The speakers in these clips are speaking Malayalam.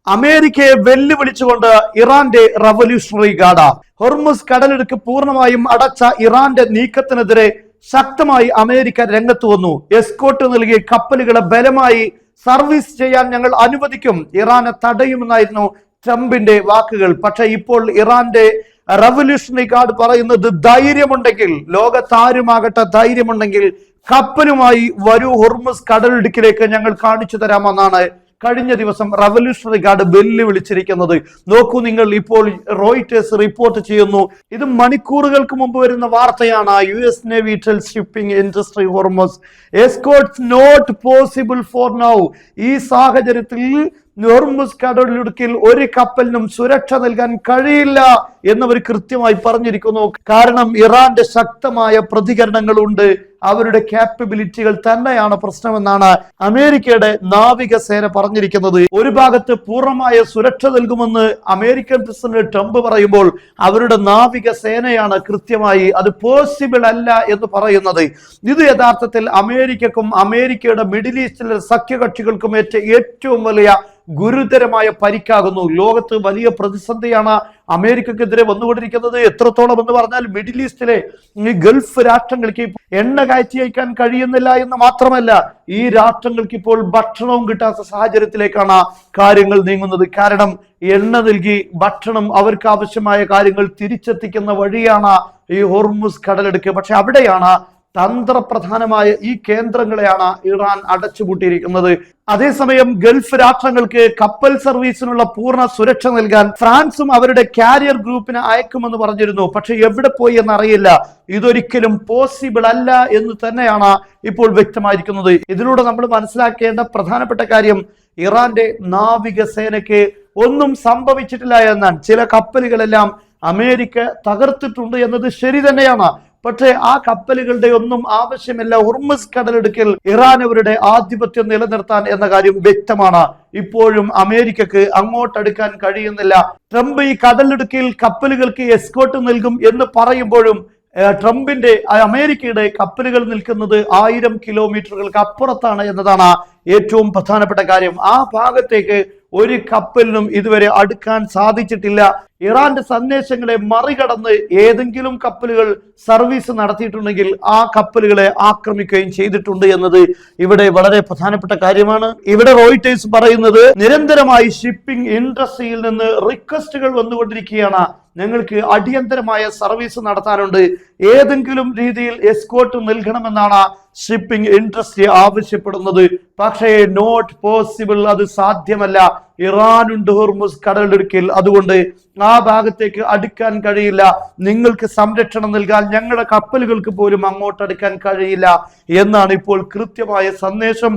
അമേരിക്കയെ വെല്ലുവിളിച്ചുകൊണ്ട് ഇറാന്റെ റവല്യൂഷണറി ഗാർഡ്. ഹോർമുസ് കടലിടുക്ക് പൂർണ്ണമായും അടച്ച ഇറാന്റെ നീക്കത്തിനെതിരെ ശക്തമായി അമേരിക്ക രംഗത്ത് വന്നു. എസ്കോർട്ട് നൽകിയ കപ്പലുകളെ ബലമായി സർവീസ് ചെയ്യാൻ ഞങ്ങൾ അനുവദിക്കും, ഇറാനെ തടയുമെന്നായിരുന്നു ട്രംപിന്റെ വാക്കുകൾ. പക്ഷെ ഇപ്പോൾ ഇറാന്റെ റവല്യൂഷണറി ഗാർഡ് പറയുന്നത്, ധൈര്യമുണ്ടെങ്കിൽ, ലോകത്താരുമാകട്ടെ ധൈര്യമുണ്ടെങ്കിൽ കപ്പലുമായി വരൂ, ഹോർമുസ് കടലിടുക്കിലേക്ക് ഞങ്ങൾ കാണിച്ചു തരാമെന്നാണ് കഴിഞ്ഞ ദിവസം റവല്യൂഷണറി ഗാർഡ് വെല്ലുവിളിച്ചിരിക്കുന്നത്. നോക്കൂ നിങ്ങൾ, ഇപ്പോൾ റോയിറ്റേഴ്സ് റിപ്പോർട്ട് ചെയ്യുന്നു. ഇത് മണിക്കൂറുകൾക്ക് മുമ്പ് വരുന്ന വാർത്തയാണ്. US navy tells shipping industry Hormuz escorts not possible for now. ഈ സാഹചര്യത്തിൽ ഹോർമുസ് കടലിടുക്കിൽ ഒരു കപ്പലിനും സുരക്ഷ നൽകാൻ കഴിയില്ല എന്നവർ കൃത്യമായി പറഞ്ഞിരിക്കുന്നു. കാരണം ഇറാന്റെ ശക്തമായ പ്രതികരണങ്ങളുണ്ട്, അവരുടെ ക്യാപ്പബിലിറ്റികൾ തന്നെയാണ് പ്രശ്നമെന്നാണ് അമേരിക്കയുടെ നാവികസേന പറഞ്ഞിരിക്കുന്നത്. ഒരു ഭാഗത്ത് പൂർണ്ണമായ സുരക്ഷ നൽകുമെന്ന് അമേരിക്കൻ പ്രസിഡന്റ് ട്രംപ് പറയുമ്പോൾ അവരുടെ നാവികസേനയാണ് കൃത്യമായി അത് പോസിബിൾ അല്ല എന്ന് പറയുന്നത്. ഇത് യഥാർത്ഥത്തിൽ അമേരിക്കക്കും അമേരിക്കയുടെ മിഡിൽ ഈസ്റ്റിലെ സഖ്യകക്ഷികൾക്കും ഏറ്റവും വലിയ ഗുരുതരമായ പരിക്കാകുന്നു. ലോകത്ത് വലിയ പ്രതിസന്ധിയാണ് അമേരിക്കക്കെതിരെ വന്നുകൊണ്ടിരിക്കുന്നത്. എത്രത്തോളം എന്ന് പറഞ്ഞാൽ മിഡിൽ ഈസ്റ്റിലെ ഈ ഗൾഫ് രാഷ്ട്രങ്ങൾക്ക് എണ്ണ കയറ്റി അയക്കാൻ കഴിയുന്നില്ല എന്ന് മാത്രമല്ല, ഈ രാഷ്ട്രങ്ങൾക്ക് ഇപ്പോൾ ഭക്ഷണവും കിട്ടാത്ത സാഹചര്യത്തിലേക്കാണ് കാര്യങ്ങൾ നീങ്ങുന്നത്. കാരണം എണ്ണ നൽകി ഭക്ഷണം, അവർക്ക് ആവശ്യമായ കാര്യങ്ങൾ തിരിച്ചെത്തിക്കുന്ന വഴിയാണ് ഈ ഹോർമുസ് കടലെടുക്ക്. പക്ഷെ അവിടെയാണ് തന്ത്രപ്രധാനമായ ഈ കേന്ദ്രങ്ങളെയാണ് ഇറാൻ അടച്ചുപൂട്ടിയിരിക്കുന്നത്. അതേസമയം ഗൾഫ് രാഷ്ട്രങ്ങൾക്ക് കപ്പൽ സർവീസിനുള്ള പൂർണ്ണ സുരക്ഷ നൽകാൻ ഫ്രാൻസും അവരുടെ കാരിയർ ഗ്രൂപ്പിനെ അയക്കുമെന്ന് പറഞ്ഞിരുന്നു. പക്ഷെ എവിടെ പോയി എന്നറിയില്ല. ഇതൊരിക്കലും പോസിബിൾ അല്ല എന്ന് തന്നെയാണ് ഇപ്പോൾ വ്യക്തമായിരിക്കുന്നത്. ഇതിലൂടെ നമ്മൾ മനസ്സിലാക്കേണ്ട പ്രധാനപ്പെട്ട കാര്യം, ഇറാന്റെ നാവികസേനയ്ക്ക് ഒന്നും സംഭവിച്ചിട്ടില്ല എന്നാണ്. ചില കപ്പലുകളെല്ലാം അമേരിക്ക തകർത്തിട്ടുണ്ട് എന്നത് ശരി തന്നെയാണ്. പക്ഷേ ആ കപ്പലുകളുടെ ഒന്നും ആവശ്യമില്ല. ഹോർമുസ് കടലിടുക്കിൽ ഇറാൻ അവരുടെ ആധിപത്യം നിലനിർത്താൻ എന്ന കാര്യം വ്യക്തമാണ്. ഇപ്പോഴും അമേരിക്കക്ക് അങ്ങോട്ടടുക്കാൻ കഴിയുന്നില്ല. ട്രംപ് ഈ കടലിടുക്കിൽ കപ്പലുകൾക്ക് എസ്കോർട്ട് നൽകും എന്ന് പറയുമ്പോഴും ട്രംപിന്റെ അമേരിക്കയുടെ കപ്പലുകൾ നിൽക്കുന്നത് 1000 കിലോമീറ്ററുകൾക്ക് അപ്പുറത്താണ് എന്നതാണ് ഏറ്റവും പ്രധാനപ്പെട്ട കാര്യം. ആ ഭാഗത്തേക്ക് ഒരു കപ്പലിനും ഇതുവരെ അടുക്കാൻ സാധിച്ചിട്ടില്ല. ഇറാന്റെ സന്ദേശങ്ങളെ മറികടന്ന് ഏതെങ്കിലും കപ്പലുകൾ സർവീസ് നടത്തിയിട്ടുണ്ടെങ്കിൽ ആ കപ്പലുകളെ ആക്രമിക്കുകയും ചെയ്തിട്ടുണ്ട് എന്നത് ഇവിടെ വളരെ പ്രധാനപ്പെട്ട കാര്യമാണ്. ഇവിടെ റോയിറ്റേഴ്സ് പറയുന്നത്, നിരന്തരമായി ഷിപ്പിംഗ് ഇൻഡസ്ട്രിയിൽ നിന്ന് റിക്വസ്റ്റുകൾ വന്നുകൊണ്ടിരിക്കുകയാണ്. ഞങ്ങൾക്ക് അടിയന്തരമായ സർവീസ് നടത്താനുണ്ട്, ഏതെങ്കിലും രീതിയിൽ എസ്കോർട്ട് നൽകണമെന്നാണ് ഷിപ്പിംഗ് ഇൻഡസ്ട്രി ആവശ്യപ്പെടുന്നത്. പക്ഷേ നോട്ട് പോസിബിൾ, അത് സാധ്യമല്ല. ഇറാനുണ്ട് ഹോർമുസ് കടലിടുക്കിൽ, അതുകൊണ്ട് ആ ഭാഗത്തേക്ക് അടുക്കാൻ കഴിയില്ല. നിങ്ങൾക്ക് സംരക്ഷണം നൽകാൻ ഞങ്ങളുടെ കപ്പലുകൾക്ക് പോലും അങ്ങോട്ട് അടുക്കാൻ കഴിയില്ല എന്നാണ് ഇപ്പോൾ കൃത്യമായ സന്ദേശം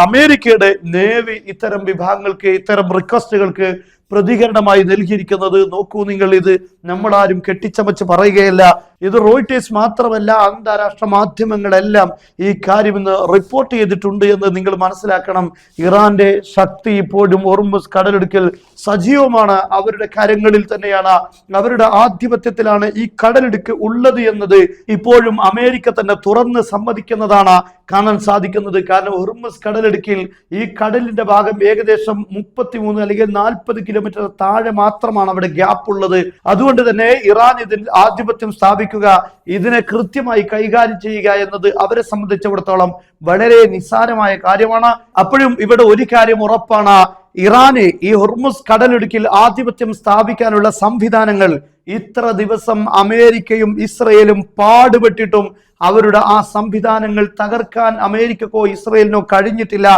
അമേരിക്കയുടെ നേവി ഇത്തരം വിഭാഗങ്ങൾക്ക്, ഇത്തരം റിക്വസ്റ്റുകൾക്ക് പ്രതികരണമായി നൽകിയിരിക്കുന്നത്. നോക്കൂ നിങ്ങൾ, ഇത് നമ്മളാരും കെട്ടിച്ചമച്ച് പറയുകയല്ല. ഇത് റോയിറ്റേഴ്സ് മാത്രമല്ല, അന്താരാഷ്ട്ര മാധ്യമങ്ങളെല്ലാം ഈ കാര്യം ഇന്ന് റിപ്പോർട്ട് ചെയ്തിട്ടുണ്ട് എന്ന് നിങ്ങൾ മനസ്സിലാക്കണം. ഇറാന്റെ ശക്തി ഇപ്പോഴും ഹോർമുസ് കടലിടുക്കിൽ സജീവമാണ്. അവരുടെ കരങ്ങളിൽ തന്നെയാണ്, അവരുടെ ആധിപത്യത്തിലാണ് ഈ കടലിടുക്ക് ഉള്ളത് എന്നത് ഇപ്പോഴും അമേരിക്ക തന്നെ തുറന്ന് സമ്മതിക്കുന്നതാണ് കാണാൻ സാധിക്കുന്നത്. കാരണം ഹോർമുസ് കടലിടുക്കിൽ ഈ കടലിന്റെ ഭാഗം ഏകദേശം 33 അല്ലെങ്കിൽ 40 കിലോമീറ്റർ താഴെ മാത്രമാണ് അവിടെ ഗ്യാപ്പ് ഉള്ളത്. അതുകൊണ്ട് തന്നെ ഇറാൻ ഇതിൽ ആധിപത്യം സ്ഥാപിക്കുക, ഇതിനെ കൃത്യമായി കൈകാര്യം ചെയ്യുക എന്നത് അവരെ സംബന്ധിച്ചിടത്തോളം വളരെ നിസ്സാരമായ കാര്യമാണ്. അപ്പോഴും ഇവിടെ ഒരു കാര്യം ഉറപ്പാണ്, ഇറാന് ഈ ഹോർമുസ് കടലിടുക്കിൽ ആധിപത്യം സ്ഥാപിക്കാനുള്ള സംവിധാനങ്ങൾ ഇത്ര ദിവസം അമേരിക്കയും ഇസ്രയേലും പാടുപെട്ടിട്ടും അവരുടെ ആ സംവിധാനങ്ങൾ തകർക്കാൻ അമേരിക്കക്കോ ഇസ്രയേലിനോ കഴിഞ്ഞിട്ടില്ല.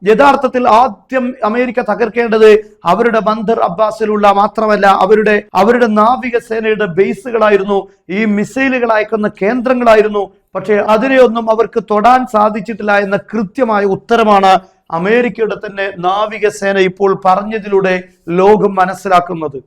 യഥാർത്ഥത്തിൽ ആദ്യം അമേരിക്ക തകർക്കേണ്ടത് അവരുടെ ബന്ദർ അബ്ബാസിലുള്ള മാത്രമല്ല അവരുടെ നാവികസേനയുടെ ബേസുകളായിരുന്നു, ഈ മിസൈലുകൾ അയക്കുന്ന കേന്ദ്രങ്ങളായിരുന്നു. പക്ഷേ അതിനെയൊന്നും അവർക്ക് തൊടാൻ സാധിച്ചിട്ടില്ല എന്ന കൃത്യമായ ഉത്തരമാണ് അമേരിക്കയുടെ തന്നെ നാവികസേന ഇപ്പോൾ പറഞ്ഞതിലൂടെ ലോകം മനസ്സിലാക്കുന്നത്.